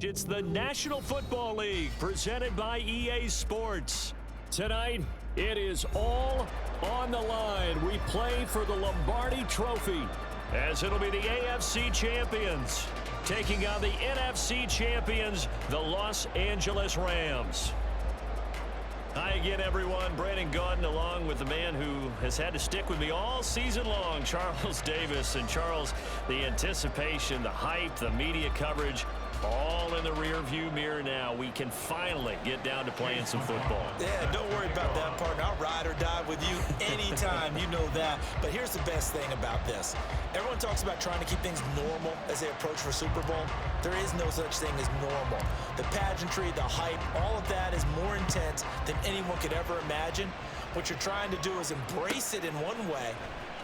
It's the National Football League presented by EA Sports. Tonight, it is all on the line. We play for the Lombardi Trophy, as it'll be the AFC champions taking on the NFC champions, the Los Angeles Rams. Hi again, everyone. Brandon Gaudin along with the man who has had to stick with me all season long, Charles Davis. And Charles, the anticipation, the hype, the media coverage, all in the rearview mirror now. We can finally get down to playing some football. Yeah, don't worry about that, partner. I'll ride or die with you anytime. You know that. But here's the best thing about this. Everyone talks about trying to keep things normal as they approach for Super Bowl. There is no such thing as normal. The pageantry, the hype, all of that is more intense than anyone could ever imagine. What you're trying to do is embrace it in one way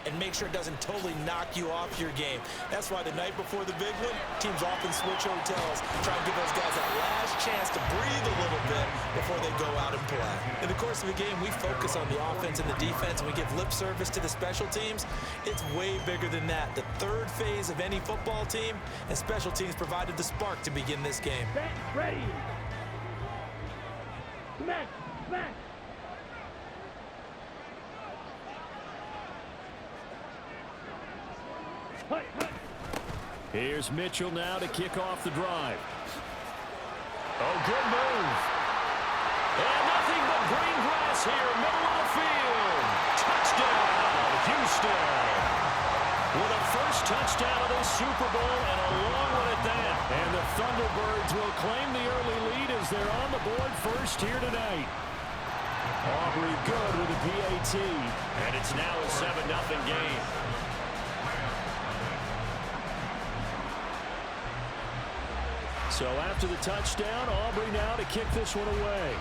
and make sure it doesn't totally knock you off your game. That's why the night before the big one, teams often switch hotels, try and give those guys that last chance to breathe a little bit before they go out and play. In the course of a game, we focus on the offense and the defense, and we give lip service to the special teams. It's way bigger than that. The third phase of any football team, and special teams provided the spark to begin this game. Ready. Smack. Here's Mitchell now to kick off the drive. Oh, good move. And nothing but green grass here, middle of the field. Touchdown, Houston. With a first touchdown of this Super Bowl and a long one at that. And the Thunderbirds will claim the early lead as they're on the board first here tonight. Aubrey good with a PAT. And it's now a 7-0 game. So after the touchdown, Aubrey now to kick this one away.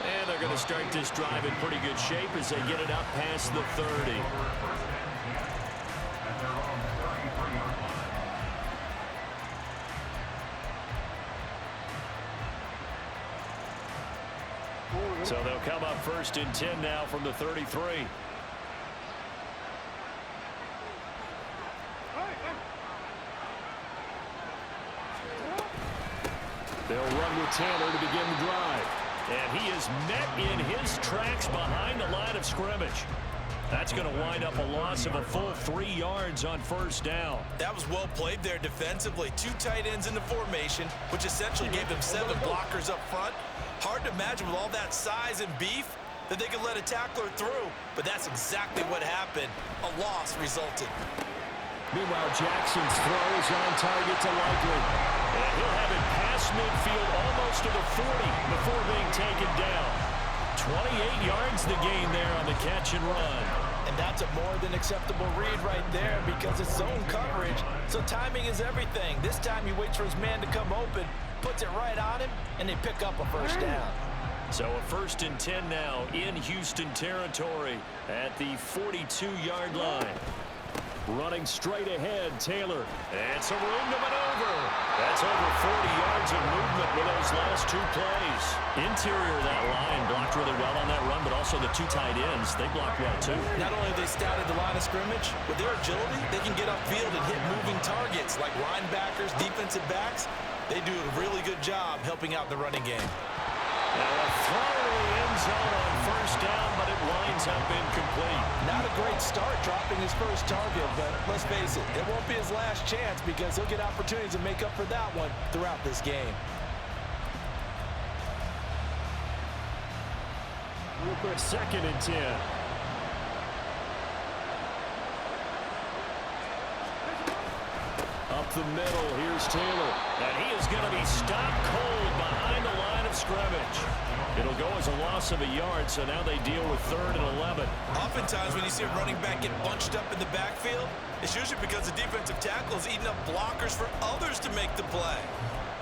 And they're going to start this drive in pretty good shape as they get it up past the 30. So they'll come up first and 10 now from the 33. They'll run with Taylor to begin the drive. And he is met in his tracks behind the line of scrimmage. That's going to wind up a loss of a full 3 yards on first down. That was well played there defensively. 2 tight ends in the formation, which essentially gave them 7 blockers up front. Hard to imagine with all that size and beef that they could let a tackler through. But that's exactly what happened. A loss resulted. Meanwhile, Jackson's throw is on target to Likely. And he'll have it past midfield almost to the 40 before being taken down. 28 yards the gain there on the catch and run. And that's a more than acceptable read right there because it's zone coverage. So timing is everything. This time he waits for his man to come open, puts it right on him, and they pick up a first down. So a first and 10 now in Houston territory at the 42-yard line. Running straight ahead, Taylor. And some room to maneuver. That's over 40 yards of movement with those last 2 plays. Interior of that line blocked really well on that run, but also the 2 tight ends, they blocked well too. Not only have they scouted the line of scrimmage, with their agility, they can get upfield and hit moving targets like linebackers, defensive backs. They do a really good job helping out the running game. Now a throw to the end zone on first down, but it winds up incomplete. Not a great start dropping his first target, but let's face it, it won't be his last chance because he'll get opportunities to make up for that one throughout this game. Second and 10. Up the middle, here's Taylor. And he is going to be stopped cold behind the line of scrimmage. It'll go as a loss of a yard, so now they deal with 3rd and 11. Oftentimes when you see a running back get bunched up in the backfield, it's usually because the defensive tackle is eating up blockers for others to make the play.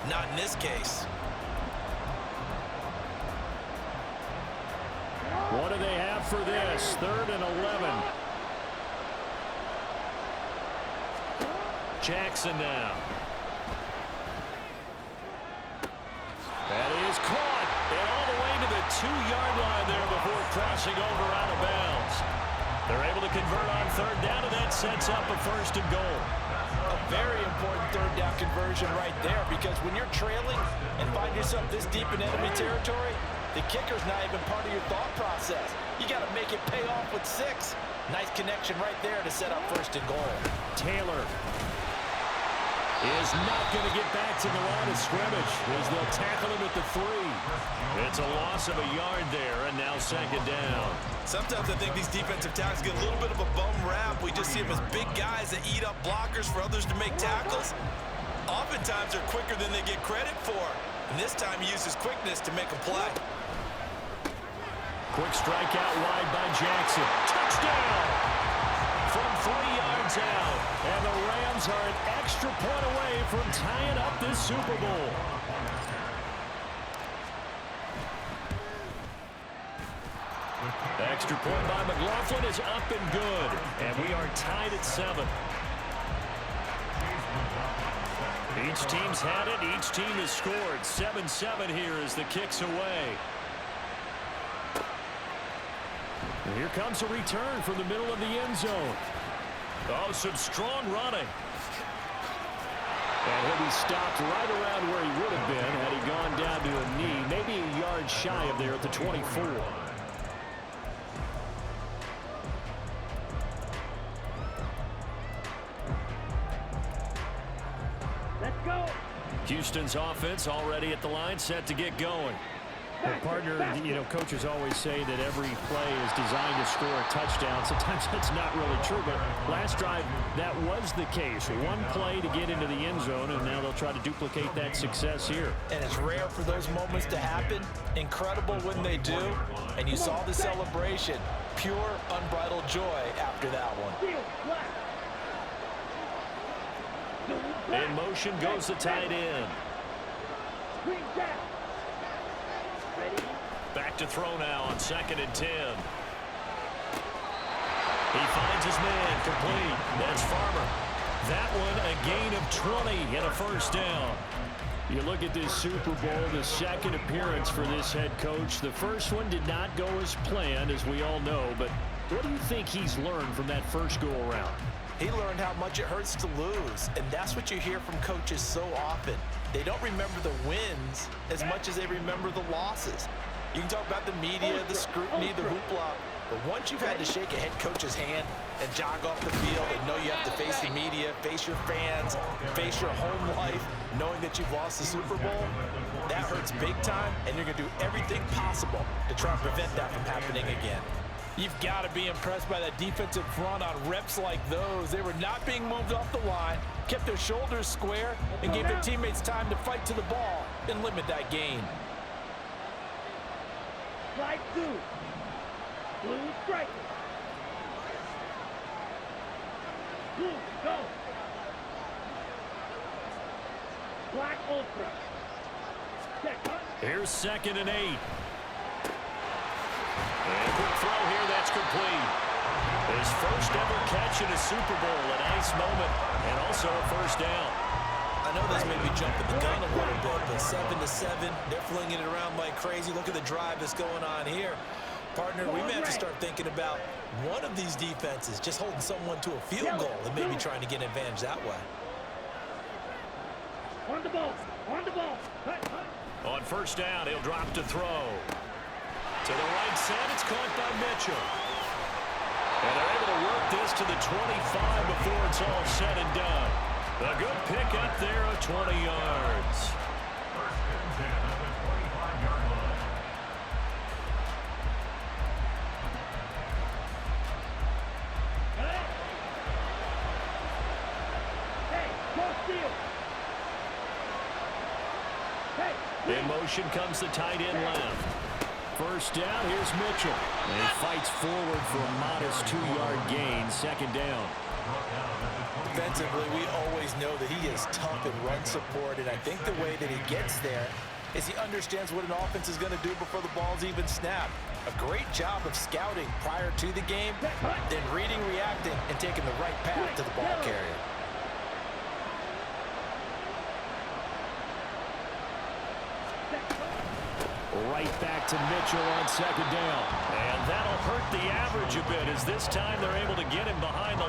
Not in this case. What do they have for this? 3rd and 11. Jackson now. That is caught. And all the way to the 2-yard line there before crossing over out of bounds. They're able to convert on third down, and that sets up a first and goal. A very important third down conversion right there, because when you're trailing and find yourself this deep in enemy territory, the kicker's not even part of your thought process. You got to make it pay off with 6. Nice connection right there to set up first and goal. Taylor is not going to get back to the line of scrimmage as they'll tackle him at the 3. It's a loss of a yard there, and now second down. Sometimes I think these defensive tackles get a little bit of a bum rap. We just see them as big guys that eat up blockers for others to make tackles. Oftentimes they're quicker than they get credit for. And this time he uses quickness to make a play. Quick strike out wide by Jackson. Touchdown! From 3 yards out. And the Rams are an extra point away from tying up this Super Bowl. The extra point by McLaughlin is up and good. And we are tied at 7. Each team's had it. Each team has scored. 7-7 here as the kick's away. And here comes a return from the middle of the end zone. Oh, some strong running. And he'll be stopped right around where he would have been had he gone down to a knee. Maybe a yard shy of there at the 24. Let's go. Houston's offense already at the line, set to get going. Well, partner, coaches always say that every play is designed to score a touchdown. Sometimes that's not really true, but last drive, that was the case. One play to get into the end zone, and now they'll try to duplicate that success here. And it's rare for those moments to happen. Incredible when they do. And you saw the celebration. Pure, unbridled joy after that one. In motion goes the tight end. Back to throw now on 2nd and 10. He finds his man complete. That's Farmer. That one a gain of 20 and a first down. You look at this Super Bowl, the second appearance for this head coach. The first one did not go as planned, as we all know. But what do you think he's learned from that first go-around? He learned how much it hurts to lose, and that's what you hear from coaches so often. They don't remember the wins as much as they remember the losses. You can talk about the media, the scrutiny, the hoopla, but once you've had to shake a head coach's hand and jog off the field and know you have to face the media, face your fans, face your home life, knowing that you've lost the Super Bowl, that hurts big time, and you're going to do everything possible to try and prevent that from happening again. You've got to be impressed by that defensive front on reps like those. They were not being moved off the line, kept their shoulders square, and gave their teammates time to fight to the ball and limit that gain. Slide 2. Blue strike. Blue, go. Black ultra. Here's 2nd and 8. And quick throw here, that's complete. His first ever catch in a Super Bowl, a nice moment, and also a first down. I know this may be jumping the gun a little bit, but 7-7, they're flinging it around like crazy. Look at the drive that's going on here. Partner, we may have to start thinking about one of these defenses just holding someone to a field goal and maybe trying to get an advantage that way. On the ball. On the ball. On first down, he'll drop to throw. To the right side, it's caught by Mitchell. And they're able to work this to the 25 before it's all said and done. A good pick up there of 20 yards. In motion comes the tight end left. First down, here's Mitchell. And he fights forward for a modest 2-yard gain, 2nd down. Defensively, we always know that he is tough in run support, and I think the way that he gets there is he understands what an offense is going to do before the ball's even snapped. A great job of scouting prior to the game, then reading, reacting, and taking the right path to the ball carrier. Right back to Mitchell on 2nd down. And that'll hurt the average a bit as this time they're able to get him behind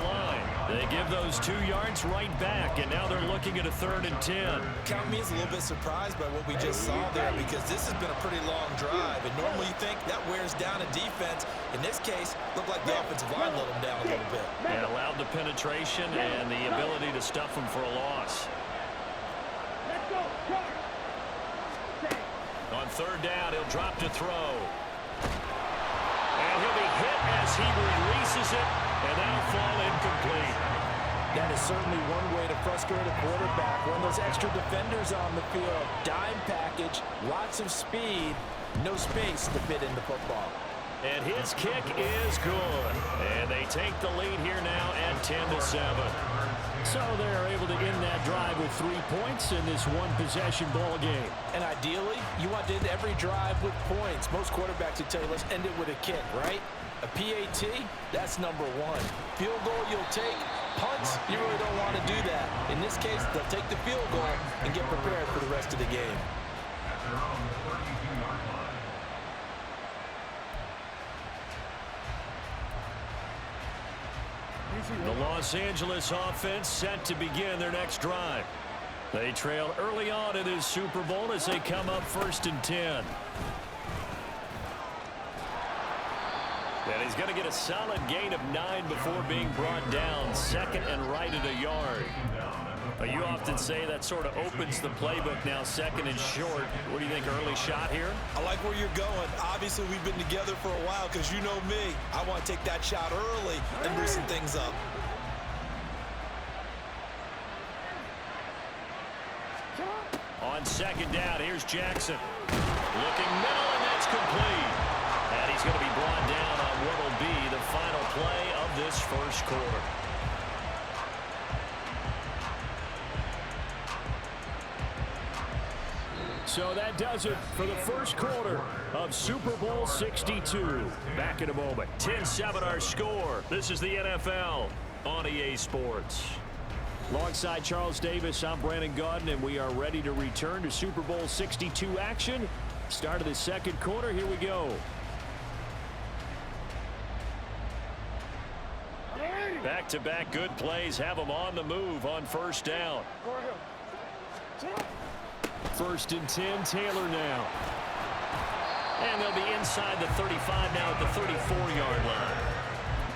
give those 2 yards right back, and now they're looking at a 3rd and 10. Count me as a little bit surprised by what we just saw there, because this has been a pretty long drive, and normally you think that wears down a defense. In this case, looked like the offensive line let them down a little bit. And allowed the penetration and the ability to stuff them for a loss. On 3rd down, he'll drop to throw. And he'll be hit as he releases it, and that'll fall incomplete. That is certainly one way to frustrate a quarterback. When those extra defenders on the field, dime package, lots of speed, no space to fit in the football. And his kick is good. And they take the lead here now at 10-7. So they're able to end that drive with 3 points in this one-possession ball game. And ideally, you want to end every drive with points. Most quarterbacks would tell you, let's end it with a kick, right? A PAT, that's number 1. Field goal you'll take. Punts, you really don't want to do that. In this case, they'll take the field goal and get prepared for the rest of the game. The Los Angeles offense set to begin their next drive. They trail early on in this Super Bowl as they come up 1st and 10. And he's going to get a solid gain of 9 before being brought down. 2nd and right at a yard. But you often say that sort of opens the playbook now, 2nd and short. What do you think, early shot here? I like where you're going. Obviously, we've been together for a while because you know me. I want to take that shot early and loosen things up. On 2nd down, here's Jackson. Looking middle, and that's complete. And he's going to be brought down on what will be the final play of this 1st quarter. So that does it for the 1st quarter of Super Bowl 62. Back in a moment. 10-7 our score. This is the NFL on EA Sports. Alongside Charles Davis, I'm Brandon Gaudin, and we are ready to return to Super Bowl 62 action. Start of the 2nd quarter. Here we go. Back-to-back good plays have them on the move on 1st down. 1st and 10, Taylor now. And they'll be inside the 35 now at the 34-yard line.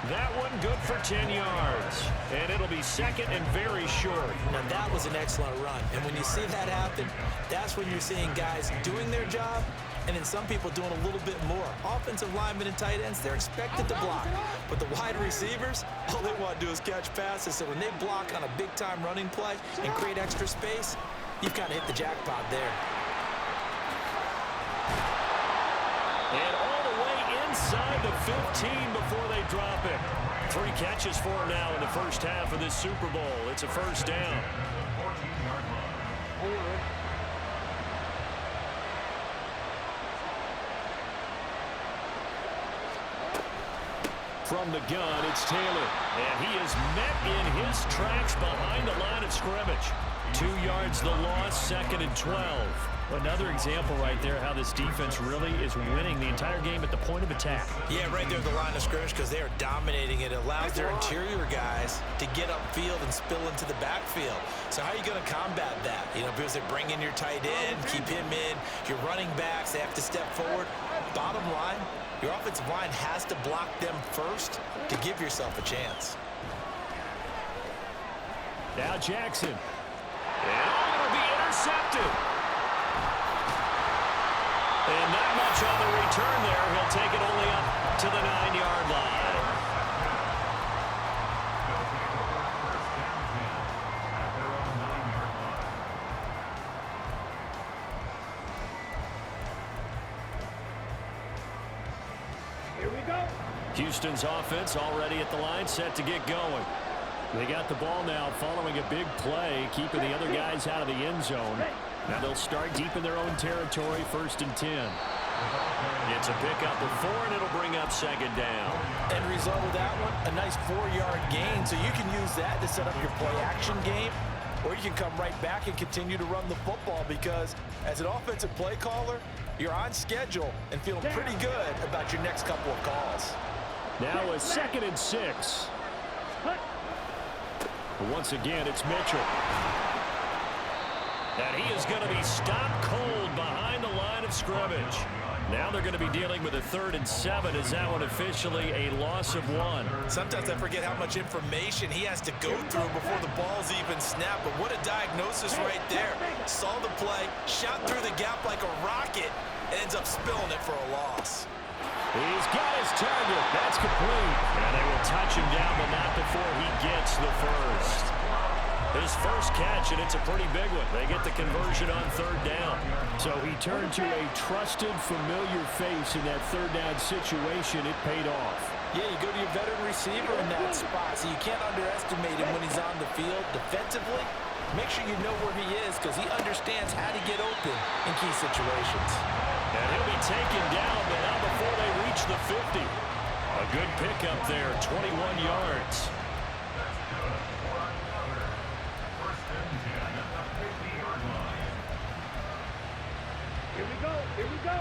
That one good for 10 yards. And it'll be 2nd and very short. Now, that was an excellent run. And when you see that happen, that's when you're seeing guys doing their job and then some people doing a little bit more. Offensive linemen and tight ends, they're expected to block. But the wide receivers, all they want to do is catch passes. So when they block on a big-time running play and create extra space, you've kind of hit the jackpot there. And all the way inside the 15 before they drop it. 3 catches for him now in the 1st half of this Super Bowl. It's a 1st down. From the gun, it's Taylor. And he is met in his tracks behind the line of scrimmage. 2 yards the loss, 2nd and 12. Another example right there how this defense really is winning the entire game at the point of attack. Yeah, right there at the line of scrimmage because they are dominating it. It allows their interior guys to get upfield and spill into the backfield. So how are you going to combat that? You know, because they bring in your tight end, keep him in. Your running backs, they have to step forward. Bottom line, your offensive line has to block them first to give yourself a chance. Now Jackson. And it'll be intercepted. And not much on the return there. He'll take it only up to the 9-yard line. Here we go. Houston's offense already at the line, set to get going. They got the ball now following a big play, keeping the other guys out of the end zone. Now they'll start deep in their own territory, 1st and 10. It's a pickup of 4, and it'll bring up 2nd down. End result of that one, a nice 4-yard gain. So you can use that to set up your play-action game, or you can come right back and continue to run the football because as an offensive play caller, you're on schedule and feeling pretty good about your next couple of calls. Now a 2nd and 6. But once again, it's Mitchell. And he is going to be stopped cold behind the line of scrimmage. Now they're going to be dealing with a 3rd and 7. Is that one officially a loss of 1? Sometimes I forget how much information he has to go through before the ball's even snapped. But what a diagnosis right there. Saw the play, shot through the gap like a rocket, and ends up spilling it for a loss. He's got his target. That's complete. And they will touch him down, but not before he gets the first. His first catch, and it's a pretty big one. They get the conversion on 3rd down. So he turned to a trusted, familiar face in that 3rd down situation. It paid off. Yeah, you go to your veteran receiver in that spot, so you can't underestimate him when he's on the field defensively. Make sure you know where he is because he understands how to get open in key situations. And he'll be taken down, but not before they reach the 50. A good pickup there, 21 yards. Here we go.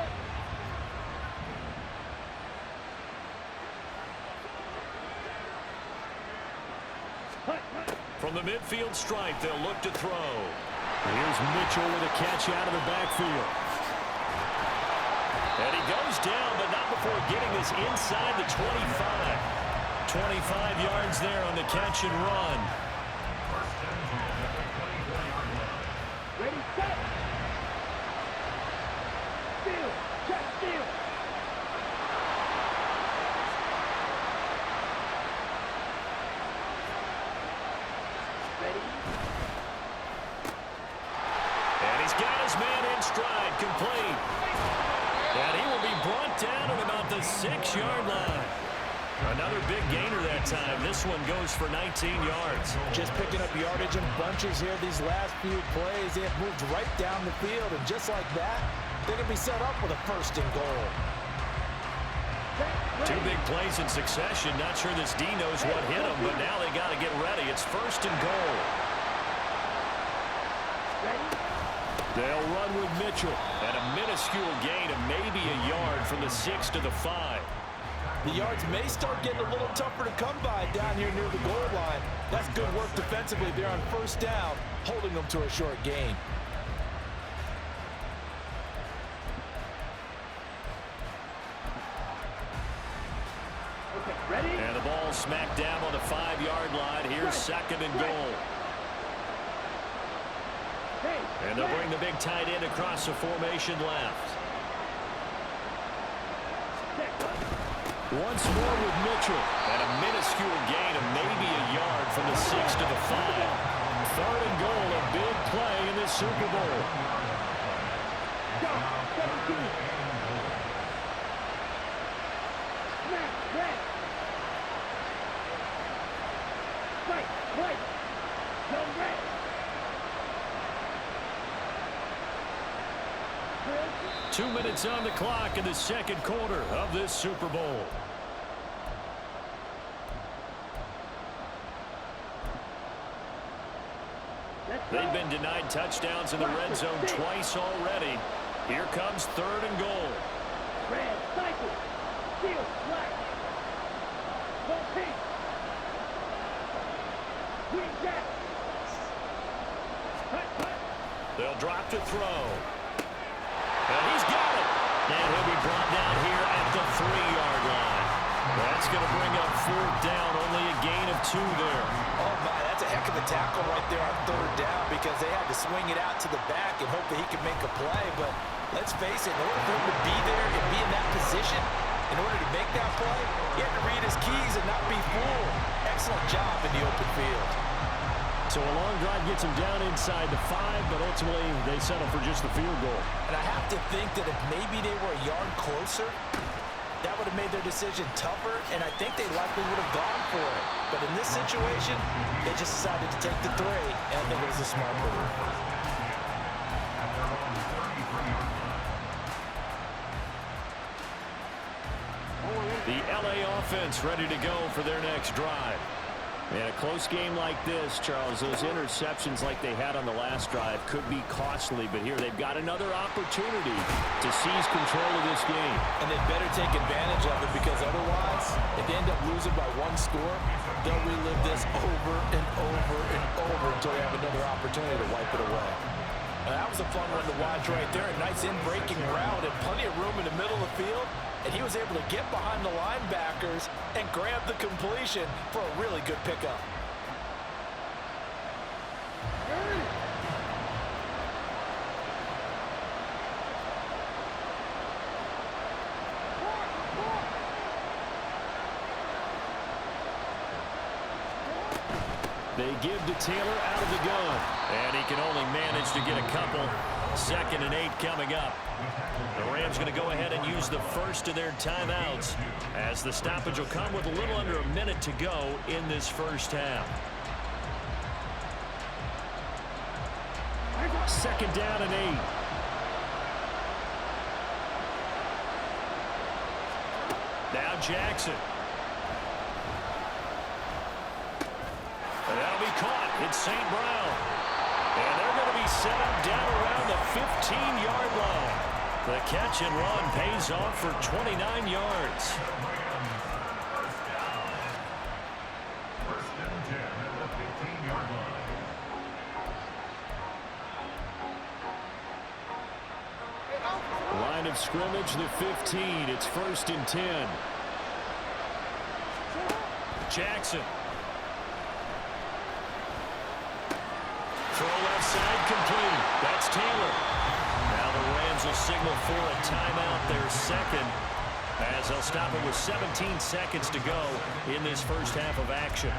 From the midfield stripe, they'll look to throw. Here's Mitchell with a catch out of the backfield. And he goes down, but not before getting this inside the 25. 25 yards there on the catch and run. Ready, set. Steal. Check, steal. Ready. And he's got his man in stride, complete. And he will be brought down at about the 6-yard line. Another big gainer that time. This one goes for 19 yards. Just picking up yardage in bunches here these last few plays. They have moved right down the field, and just like that, they're going to be set up with a 1st and goal. 2 big plays in succession. Not sure this D knows what hit him, but now they got to get ready. It's 1st and goal. They'll run with Mitchell. And a minuscule gain of maybe a yard from the 6 to the 5. The yards may start getting a little tougher to come by down here near the goal line. That's good work defensively. They're on 1st down, holding them to a short gain. Okay, ready? And the ball smacked down on the 5-yard line. Here's 2nd and goal. And they'll bring the big tight end across the formation left. Once more with Mitchell. And a minuscule gain of maybe a yard from the 6 to the 5. 3rd and goal, a big play in the Super Bowl. Go, 17. Snap, red. Right, right. Zone red. 2 minutes on the clock in the 2nd quarter of this Super Bowl. They've been denied touchdowns in the red zone twice already. Here comes 3rd and goal. Red, cycle. Steal, black. Go pink. Green jack. Cut. They'll drop to throw. And he's got it. And he'll be brought down here at the 3-yard line. That's going to bring up 4th down, only a gain of 2 there. Oh, my, that's a heck of a tackle right there on 3rd down because they had to swing it out to the back and hope that he could make a play. But let's face it, in order for him to be there and be in that position, in order to make that play, he had to read his keys and not be fooled. Excellent job in the open field. So a long drive gets him down inside the 5, but ultimately they settle for just the field goal. And I have to think that if maybe they were a yard closer, that would have made their decision tougher, and I think they likely would have gone for it. But in this situation, they just decided to take the 3, and I think it was a smart move. The LA offense ready to go for their next drive. In a close game like this, Charles, those interceptions like they had on the last drive could be costly, but here they've got another opportunity to seize control of this game. And they better take advantage of it, because otherwise, if they end up losing by one score, they'll relive this over and over and over until they have another opportunity to wipe it away. Now, that was a fun one to watch right there. A nice in-breaking route and plenty of room in the middle of the field. And he was able to get behind the linebackers and grab the completion for a really good pickup. They give to Taylor out of the gun. And he can only manage to get a couple. 2nd and 8 coming up. The Rams going to go ahead and use the first of their timeouts, as the stoppage will come with a little under a minute to go in this first half. 2nd down and 8. Now Jackson. And that'll be caught. It's St. Brown. And they're going to be set up down around the 15-yard line. The catch and run pays off for 29 yards. Line of scrimmage, the 15. It's 1st and 10. Jackson. Throw left side complete. That's Taylor. Now the Rams will signal for a timeout, their second, as they'll stop it with 17 seconds to go in this first half of action.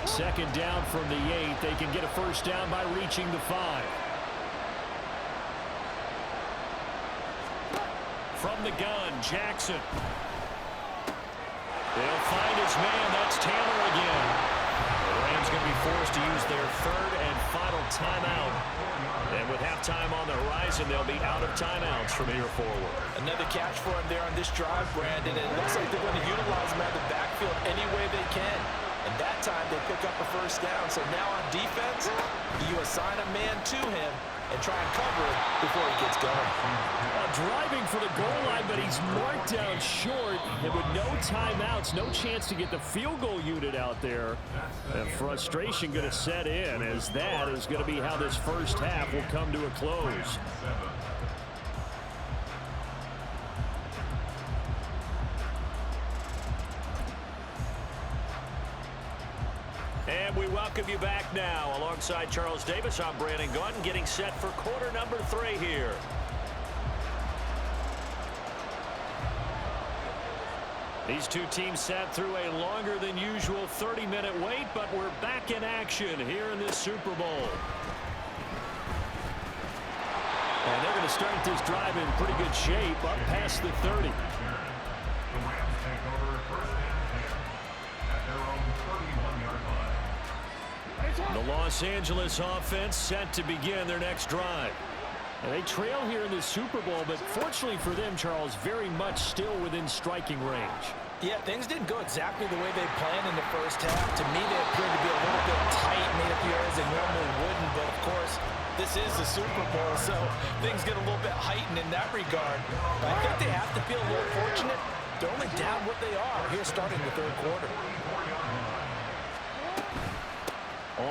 2nd down from the 8. They can get a first down by reaching the 5. From the gun, Jackson. They'll find his man. That's Taylor again. The Rams going to be forced to use their 3rd and final timeout. And with halftime on the horizon, they'll be out of timeouts from here forward. Another catch for him there on this drive, Brandon. And it looks like they're going to utilize him out of the backfield any way they can. And that time they pick up a first down. So now on defense, you assign a man to him and try and cover it before he gets going. Driving for the goal line, but he's marked down short. And with no timeouts, no chance to get the field goal unit out there. And frustration going to set in, as that is going to be how this first half will come to a close. And we welcome you back now. Alongside Charles Davis, I'm Brandon Gunn, getting set for quarter number 3 here. These two teams sat through a longer than usual 30-minute wait, but we're back in action here in this Super Bowl. And they're going to start this drive in pretty good shape, up past the 30. The Los Angeles offense set to begin their next drive. And they trail here in the Super Bowl, but fortunately for them, Charles, very much still within striking range. Yeah, things didn't go exactly the way they planned in the first half. To me, they appeared to be a little bit tight, made a few errors they normally wouldn't. But, of course, this is the Super Bowl, so things get a little bit heightened in that regard. But I think they have to feel a little fortunate. They're only down what they are here starting the 3rd quarter.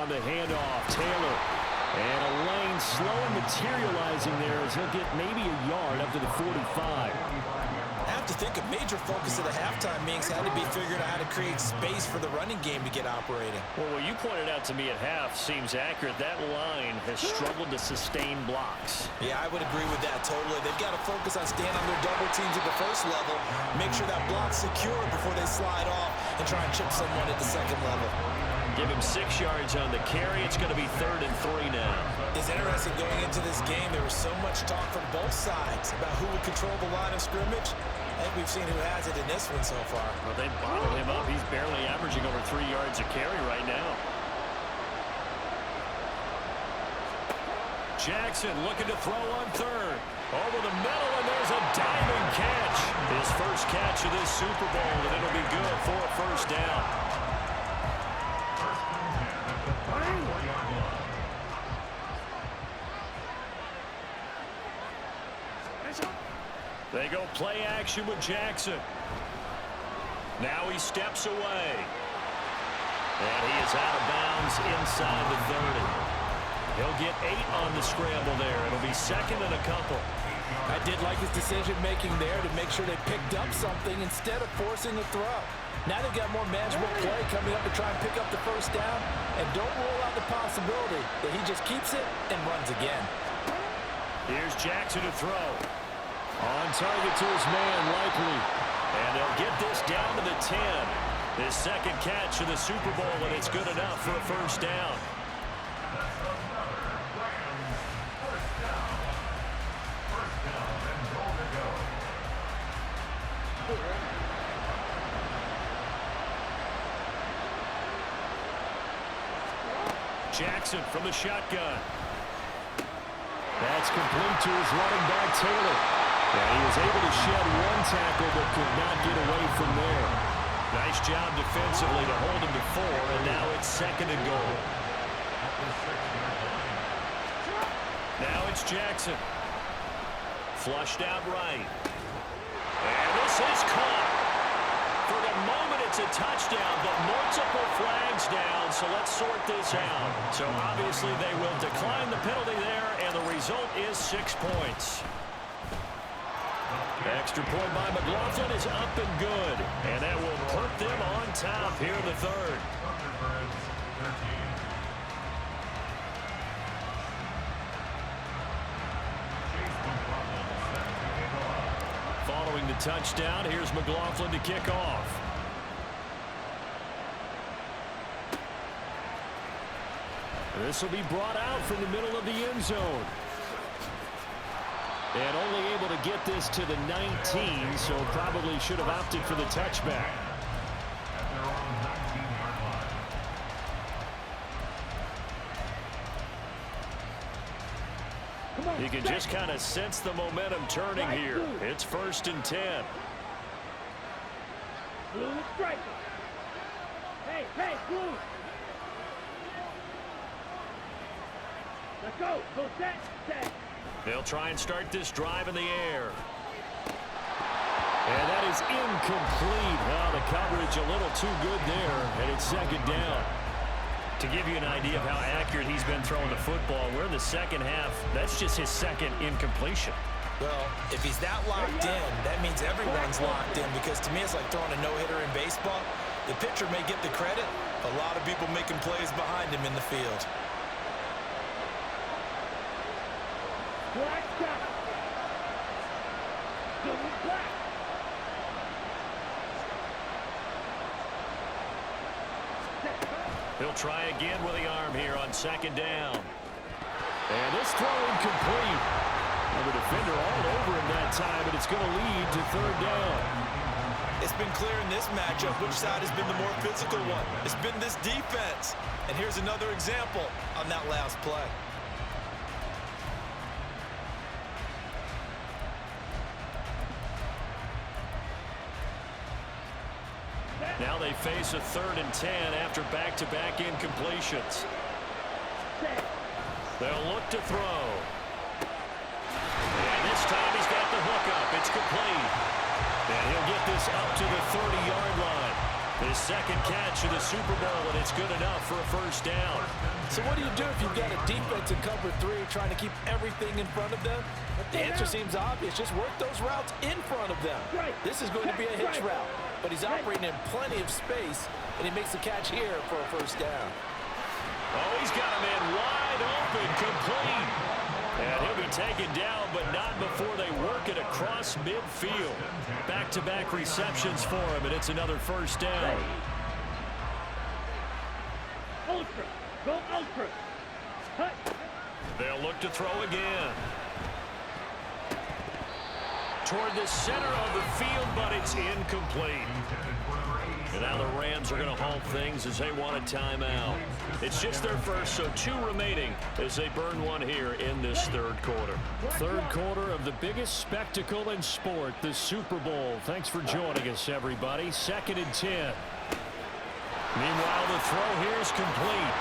On the handoff, Taylor. And a lane slow materializing there as he'll get maybe a yard up to the 45. I have to think a major focus of the halftime meetings had to be figuring out how to create space for the running game to get operating. Well, what you pointed out to me at half seems accurate. That line has struggled to sustain blocks. Yeah, I would agree with that totally. They've got to focus on staying on their double teams at the first level, make sure that block's secure before they slide off and try and chip someone at the second level. Give him 6 yards on the carry. It's going to be 3rd and 3 now. It's interesting going into this game. There was so much talk from both sides about who would control the line of scrimmage. I think we've seen who has it in this one so far. Well, they bottled him up. He's barely averaging over 3 yards a carry right now. Jackson looking to throw on third. Over the middle, and there's a diving catch. His first catch of this Super Bowl, and it'll be good for a first down. They go play action with Jackson. Now he steps away. And he is out of bounds inside the 30. He'll get 8 on the scramble there. It'll be second and a couple. I did like his decision-making there to make sure they picked up something instead of forcing the throw. Now they've got more manageable play coming up to try and pick up the first down. And don't rule out the possibility that he just keeps it and runs again. Here's Jackson to throw. On target to his man, likely. And they'll get this down to the 10. His second catch of the Super Bowl, and it's good enough for a first down. Jackson from the shotgun. That's complete to his running back, Taylor. And he was able to shed one tackle but could not get away from there. Nice job defensively to hold him to 4, and now it's second and goal. Now it's Jackson. Flushed out right. And this is caught. For the moment, it's a touchdown, but multiple flags down, so let's sort this out. So obviously they will decline the penalty there, and the result is 6 points. Extra point by McLaughlin is up and good, and that will put them on top here in the third. Following the touchdown, here's McLaughlin to kick off. This will be brought out from the middle of the end zone. And only able to get this to the 19, so probably should have opted for the touchback. You can just kind of sense the momentum turning here. It's 1st and 10. Blue striker. Hey, blue. Let's go. Go set. They'll try and start this drive in the air. And that is incomplete. Well, the coverage a little too good there, and it's second down. To give you an idea of how accurate he's been throwing the football, we're in the second half. That's just his second incompletion. Well, if he's that locked in, that means everyone's locked in, because to me it's like throwing a no-hitter in baseball. The pitcher may get the credit. A lot of people making plays behind him in the field. Black shot. Silver black. He'll try again with the arm here on second down. And this throw incomplete. Well, the defender all over him that time, but it's going to lead to third down. It's been clear in this matchup which side has been the more physical one. It's been this defense. And here's another example on that last play. Now they face a 3rd and 10 after back-to-back incompletions. They'll look to throw. And this time he's got the hook up. It's complete. And he'll get this up to the 30-yard line. His second catch of the Super Bowl, and it's good enough for a first down. So what do you do if you've got a defense in cover 3 trying to keep everything in front of them? The answer seems obvious. Just work those routes in front of them. This is going to be a hitch route, but he's operating in plenty of space, and he makes the catch here for a first down. Oh, he's got a man wide open, complete. And he'll be taken down, but not before they work it across midfield. Back-to-back receptions for him, and it's another first down. Ultra. Go ultra. Hut. They'll look to throw again. Toward the center of the field, but it's incomplete. And now the Rams are going to halt things as they want a timeout. It's just their first, so 2 remaining as they burn one here in this third quarter. Third quarter of the biggest spectacle in sport, the Super Bowl. Thanks for joining us, everybody. 2nd and 10. Meanwhile, the throw here is complete.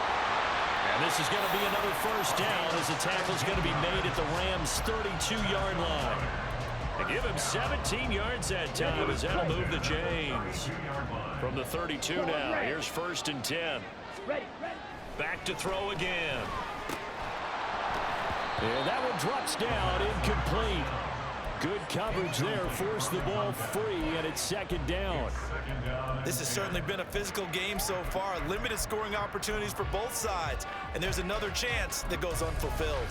And this is going to be another first down as the tackle is going to be made at the Rams' 32-yard line. And give him 17 yards that time as that'll move the chains. From the 32 now, here's 1st and 10. Back to throw again. And that one drops down, incomplete. Good coverage there, forced the ball free, and it's 2nd down. This has certainly been a physical game so far. Limited scoring opportunities for both sides. And there's another chance that goes unfulfilled.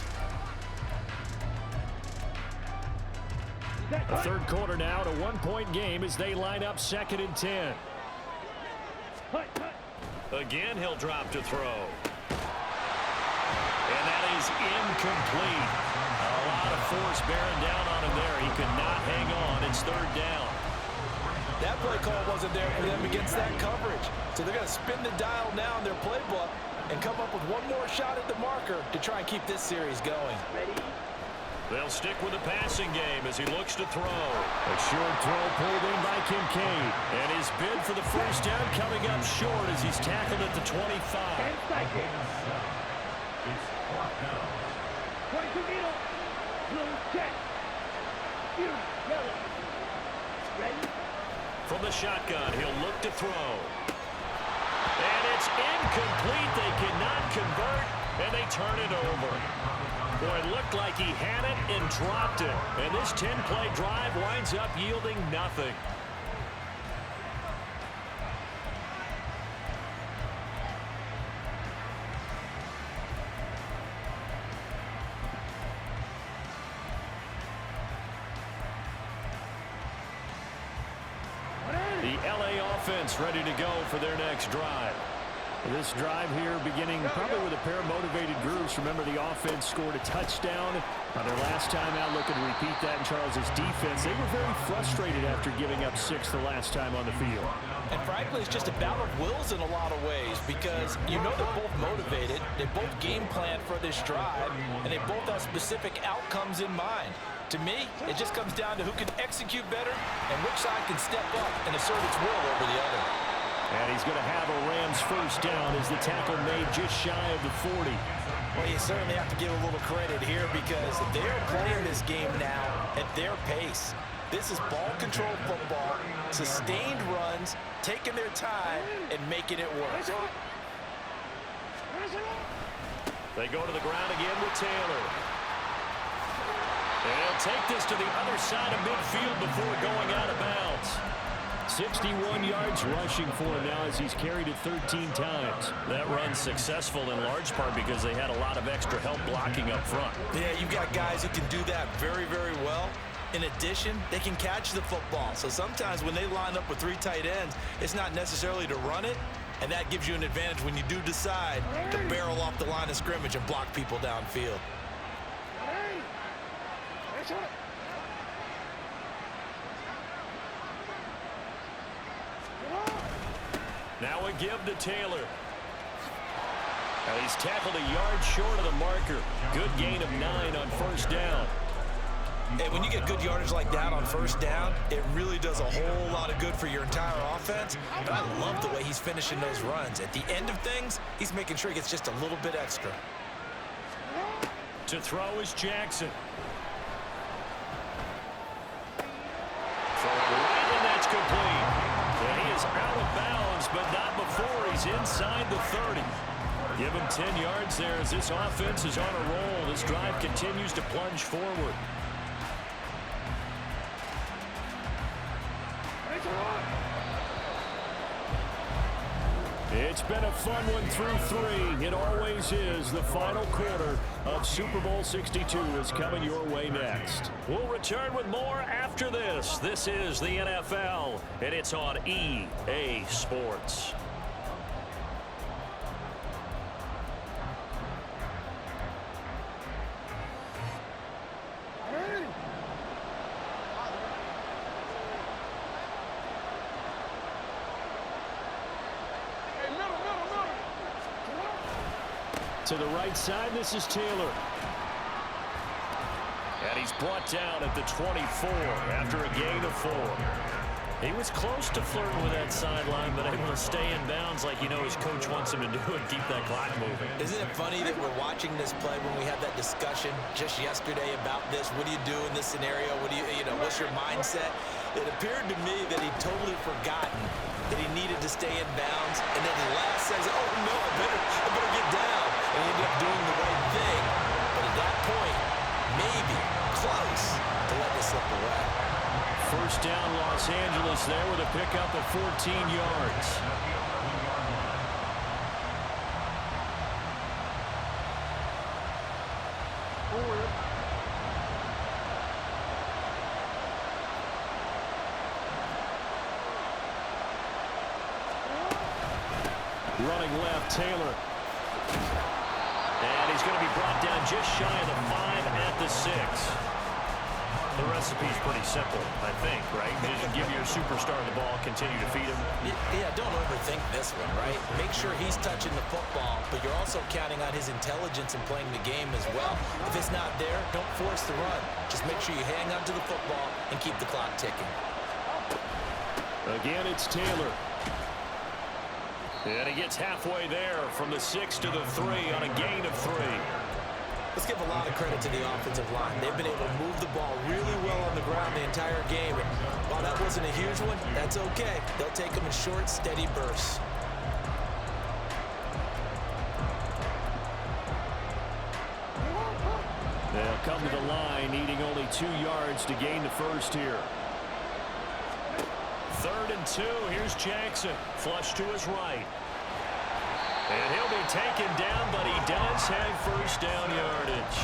The third quarter now, to 1-point game as they line up 2nd and 10. Again, he'll drop to throw. And that is incomplete. A lot of force bearing down on him there. He could not hang on. It's 3rd down. That play call wasn't there for them against that coverage. So they're going to spin the dial now in their playbook and come up with one more shot at the marker to try and keep this series going. They'll stick with the passing game as he looks to throw. A short throw pulled in by Kincaid. And his bid for the first down coming up short as he's tackled at the 25. 10 seconds. 22 middle. Blue check. Yellow. Ready? From the shotgun, he'll look to throw. And it's incomplete. They cannot convert, and they turn it over. Boy, it looked like he had it and dropped it. And this 10-play drive winds up yielding nothing. The LA offense ready to go for their next drive. This drive here beginning probably with a pair of motivated groups. Remember, the offense scored a touchdown on their last time out. Looking to repeat that in Charles's defense. They were very frustrated after giving up 6 the last time on the field. And frankly, it's just a battle of wills in a lot of ways because you know they're both motivated. They both game plan for this drive, and they both have specific outcomes in mind. To me, it just comes down to who can execute better and which side can step up and assert its will over the other. And he's going to have a Rams first down as the tackle made just shy of the 40. Well, you certainly have to give a little credit here because they're playing this game now at their pace. This is ball control football, sustained runs, taking their time, and making it work. They go to the ground again with Taylor. And he'll take this to the other side of midfield before going out of bounds. 61 yards rushing for him now as he's carried it 13 times. That run's successful in large part because they had a lot of extra help blocking up front. Yeah, you've got guys who can do that very, very well. In addition, they can catch the football. So sometimes when they line up with 3 tight ends, it's not necessarily to run it, and that gives you an advantage when you do decide to barrel off the line of scrimmage and block people downfield. Now a give to Taylor. And he's tackled a yard short of the marker. Good gain of 9 on first down. And when you get good yardage like that on first down, it really does a whole lot of good for your entire offense. But I love the way he's finishing those runs. At the end of things, he's making sure he gets just a little bit extra. To throw is Jackson. Right, and that's complete. And he is out of bounds, but not before he's inside the 30. Give him 10 yards there as this offense is on a roll. This drive continues to plunge forward. It's been a fun one through 3. It always is. The final quarter of Super Bowl 62 is coming your way next. We'll return with more after this. This is the NFL, and it's on EA Sports. To the right side, this is Taylor. And he's brought down at the 24 after a gain of 4. He was close to flirting with that sideline, but able to stay in bounds like his coach wants him to do and keep that clock moving. Isn't it funny that we're watching this play when we had that discussion just yesterday about this? What do you do in this scenario? What do what's your mindset? It appeared to me that he'd totally forgotten that he needed to stay in bounds, and then last says, oh no, I better get down. And he ended up doing the right thing. But at that point, maybe close to let this slip away. First down, Los Angeles there with a pickup of 14 yards. Running left, Taylor. And he's going to be brought down just shy of the 5 at the 6. The recipe's pretty simple, I think, right? Just give your superstar the ball, continue to feed him. Yeah, don't overthink this one, right? Make sure he's touching the football, but you're also counting on his intelligence in playing the game as well. If it's not there, don't force the run. Just make sure you hang on to the football and keep the clock ticking. Again, it's Taylor. And he gets halfway there from the 6 to the 3 on a gain of 3. Let's give a lot of credit to the offensive line. They've been able to move the ball really well on the ground the entire game. And while that wasn't a huge one, that's okay. They'll take them in short, steady bursts. They'll come to the line, needing only 2 yards to gain the first here. 3rd and 2. Here's Jackson. Flush to his right. And he'll be taken down, but he does have first down yardage.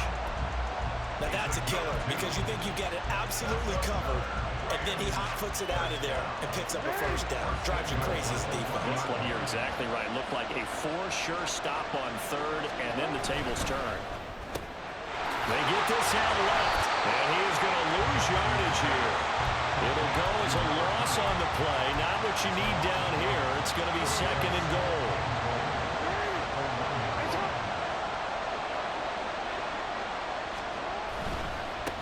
Now that's a killer because you think you've got it absolutely covered, and then he hot-foots it out of there and picks up a first down. Drives you crazy as defense. Well, you're exactly right. Looked like a for-sure stop on 3rd, and then the tables turn. They get this out left, and he is going to lose yardage here. It'll go as a loss on the play. Not what you need down here. It's going to be 2nd and goal.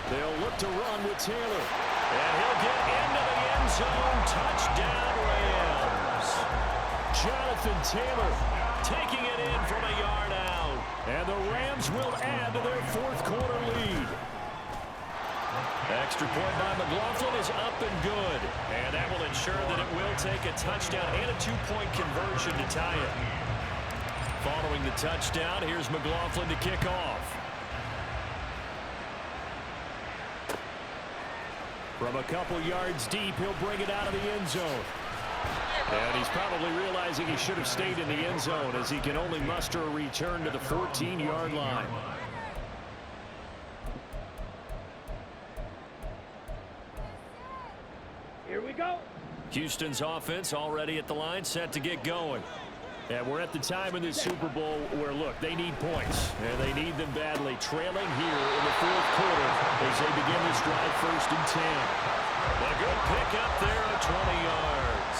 They'll look to run with Taylor. And he'll get into the end zone. Touchdown, Rams. Jonathan Taylor Taking it in from a yard out. and the Rams will add to their 4th quarter lead. Extra point by McLaughlin is up and good. And that will ensure that it will take a touchdown and a 2-point conversion to tie it. Following the touchdown, here's McLaughlin to kick off. From a couple yards deep, he'll bring it out of the end zone. And he's probably realizing he should have stayed in the end zone as he can only muster a return to the 14-yard line. Here we go. Houston's offense already at the line, set to get going. And we're at the time in this Super Bowl where, look, they need points, and they need them badly. Trailing here in the 4th quarter as they begin this drive 1st and 10. A good pick up there at 20 yards.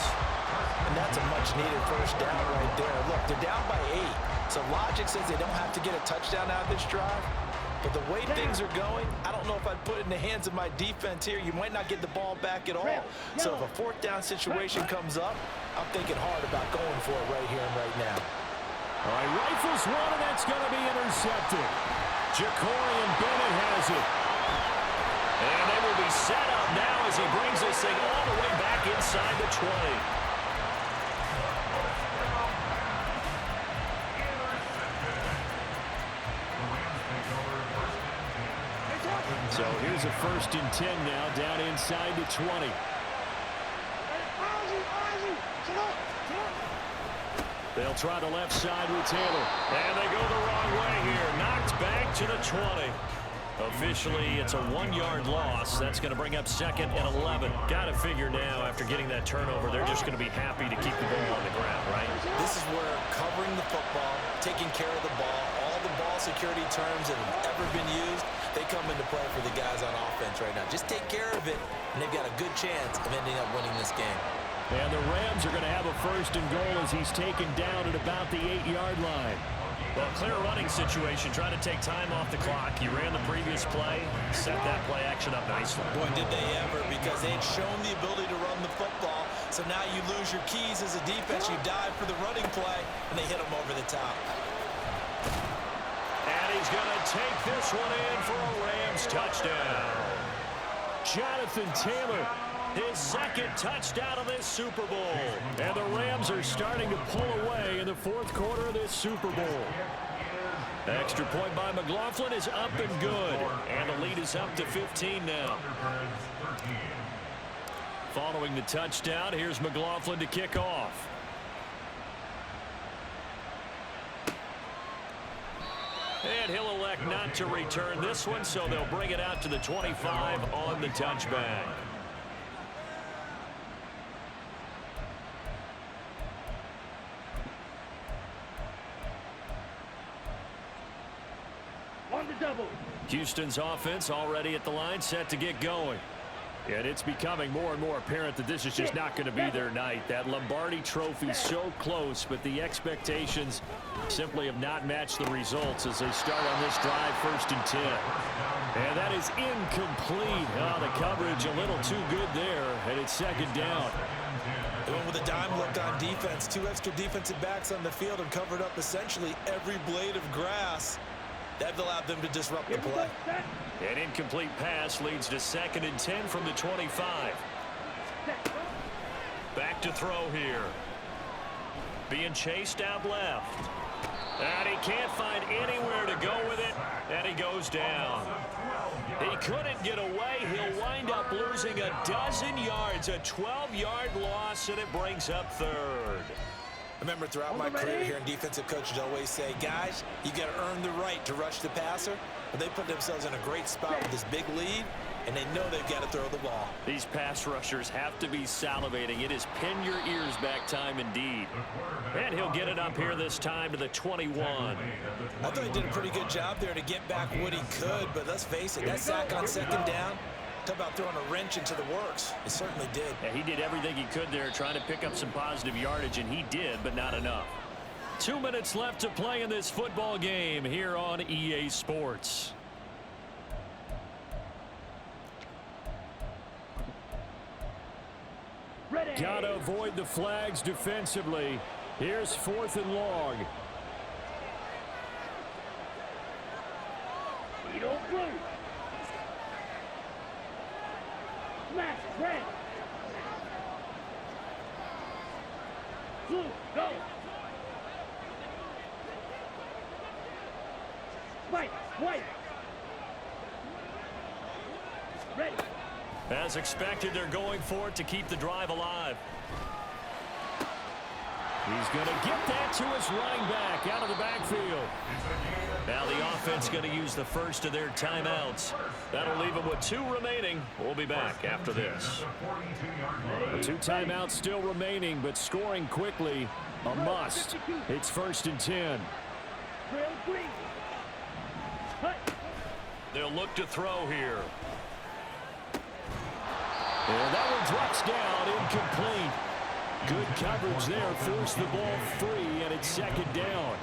And that's a much-needed first down right there. Look, they're down by 8. So logic says they don't have to get a touchdown out of this drive. But the way things are going, I don't know if I'd put it in the hands of my defense here. You might not get the ball back at all. So if a 4th down situation comes up, I'm thinking hard about going for it right here and right now. All right, rifles one, and that's going to be intercepted. Jacorian Bennett has it. And they will be set up now as he brings this thing all the way back inside the 20. So here's a 1st and 10 now, down inside the 20. They'll try the left side with Taylor. And they go the wrong way here. Knocked back to the 20. Officially, it's a 1-yard loss. That's going to bring up 2nd and 11. Got to figure now, after getting that turnover, they're just going to be happy to keep the ball on the ground, right? This is where covering the football, taking care of the ball, all the ball security terms that have ever been used, they come into play for the guys on offense right now. Just take care of it, and they've got a good chance of ending up winning this game. And the Rams are going to have a 1st and goal as he's taken down at about the 8-yard line. Well, clear running situation, trying to take time off the clock. You ran the previous play, set that play action up nicely. Boy, did they ever, because they had shown the ability to run the football. So now you lose your keys as a defense. You dive for the running play, and they hit them over the top. And he's going to take this one in for a Rams touchdown. Jonathan Taylor, his second touchdown of this Super Bowl. And the Rams are starting to pull away in the fourth quarter of this Super Bowl. Extra point by McLaughlin is up and good. And the lead is up to 15 now. Following the touchdown, here's McLaughlin to kick off. And he'll elect not to return this one, so they'll bring it out to the 25 on the touchback. On the double. Houston's offense already at the line, set to get going. And it's becoming more and more apparent that this is just not going to be their night. That Lombardi Trophy so close, but the expectations simply have not matched the results as they start on this drive, 1st and 10. And that is incomplete. Oh, the coverage a little too good there, and it's 2nd down. They went with a dime look on defense. 2 extra defensive backs on the field and covered up essentially every blade of grass. That allowed them to disrupt the play. An incomplete pass leads to 2nd and 10 from the 25. Back to throw here. Being chased out left. And he can't find anywhere to go with it, and he goes down. He couldn't get away. He'll wind up losing a dozen yards, a 12-yard loss, and it brings up 3rd. I remember throughout my career here in defensive coaches always say, guys, you got to earn the right to rush the passer. But they put themselves in a great spot with this big lead, and they know they've got to throw the ball. These pass rushers have to be salivating. It is pin your ears back time indeed. And he'll get it up here this time to the 21. I thought he did a pretty good job there to get back what he could, but let's face it, that sack on 2nd down, talk about throwing a wrench into the works. It certainly did. Yeah, he did everything he could there trying to pick up some positive yardage, and he did, but not enough. 2 minutes left to play in this football game here on EA Sports. Ready. Gotta avoid the flags defensively. Here's 4th and long. You don't blue. Smash, red. Blue, go. White, white. Ready. As expected, they're going for it to keep the drive alive. He's going to get that to his running back out of the backfield. Now the offense going to use the first of their timeouts. That'll leave them with 2 remaining. We'll be back after this. 2 timeouts still remaining, but scoring quickly a must. It's 1st and 10. Trail green. Hut. They'll look to throw here. And that one drops down, incomplete. Good coverage there, forced the ball free, and it's 2nd down.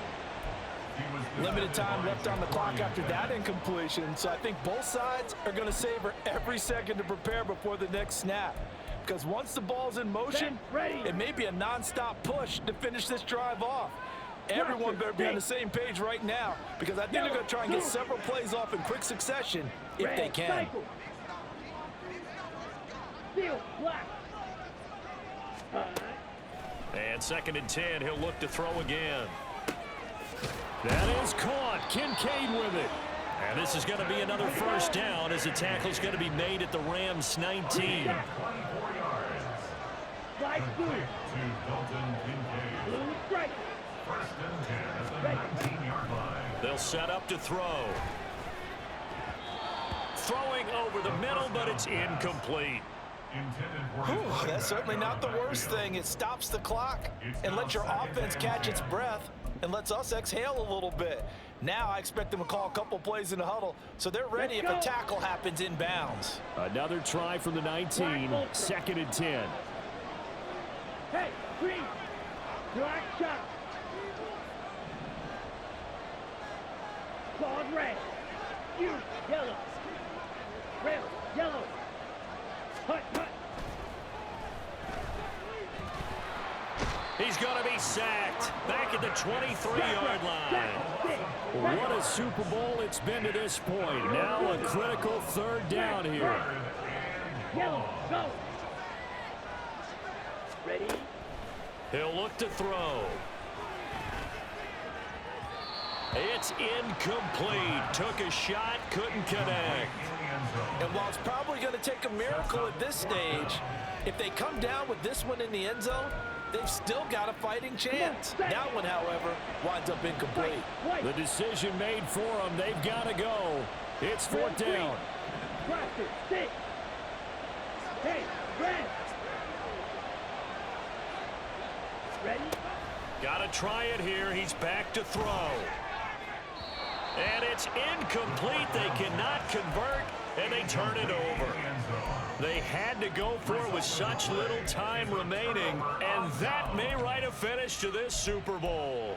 Limited time left on the clock after that incompletion, so I think both sides are going to savor every second to prepare before the next snap. Because once the ball's in motion, it may be a non-stop push to finish this drive off. Everyone better be on the same page right now, because I think they're going to try and get several plays off in quick succession if they can. Steel, black. And 2nd and 10, he'll look to throw again. That is caught. Kincaid with it. And this is going to be another 1st down as the tackle's going to be made at the Rams' 19. Fly blue. Blue strike. They'll set up to throw. Throwing over the middle, but it's incomplete. Whew, that's certainly not the worst thing. It stops the clock and lets your offense catch its breath and lets us exhale a little bit. Now I expect them to call a couple plays in the huddle so they're ready if a tackle happens in bounds. Another try from the 19, 2nd and 10. Hey, green. Black shot. Ball red. You, yellow. Red, yellow. Hut, hut. He's going to be sacked back at the 23-yard line. What a Super Bowl it's been to this point. Now a critical third down here. Yellow, go. Ready? He'll look to throw. It's incomplete. Took a shot, couldn't connect. And while it's probably going to take a miracle at this stage, if they come down with this one in the end zone, they've still got a fighting chance. That one, however, winds up incomplete. The decision made for them. They've got to go. It's fourth down. Roster, stick. Hey, red. Ready? Got to try it here. He's back to throw. And it's incomplete. They cannot convert, and they turn it over. They had to go for it with such little time remaining, and that may write a finish to this Super Bowl.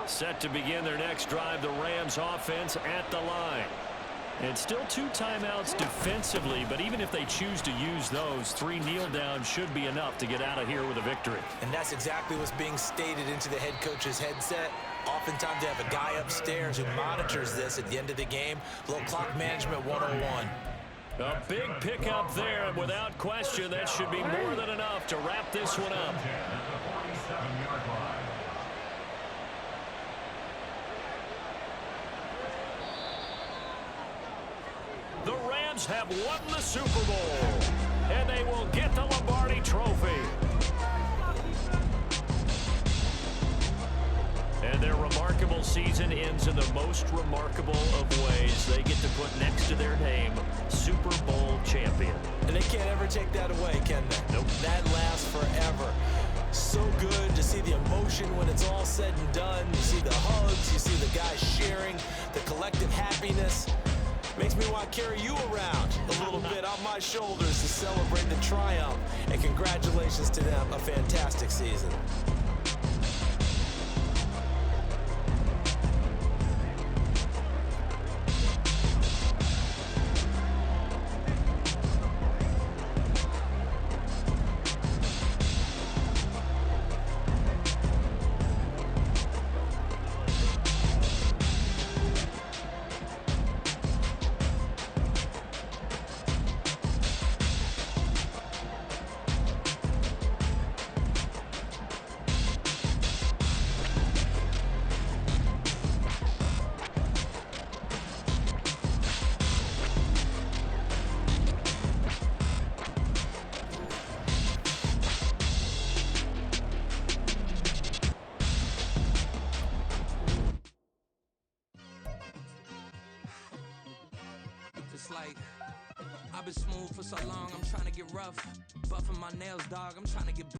Set to begin their next drive, the Rams offense at the line. And still 2 timeouts defensively, but even if they choose to use those, 3 kneel downs should be enough to get out of here with a victory. And that's exactly what's being stated into the head coach's headset. Oftentimes they have a guy upstairs who monitors this at the end of the game. A little clock management 101. A big pickup there, and without question, that should be more than enough to wrap this one up. The Rams have won the Super Bowl, and they will get the Lombardi Trophy. And their remarkable season ends in the most remarkable of ways. They get to put next to their name, Super Bowl champion. And they can't ever take that away, can they? Nope. That lasts forever. So good to see the emotion when it's all said and done. You see the hugs, you see the guys sharing, the collective happiness. Makes me want to carry you around a little bit on my shoulders to celebrate the triumph. And congratulations to them, a fantastic season. Like, I've been smooth for so long, I'm trying to get rough. Buffing my nails, dog, I'm trying to get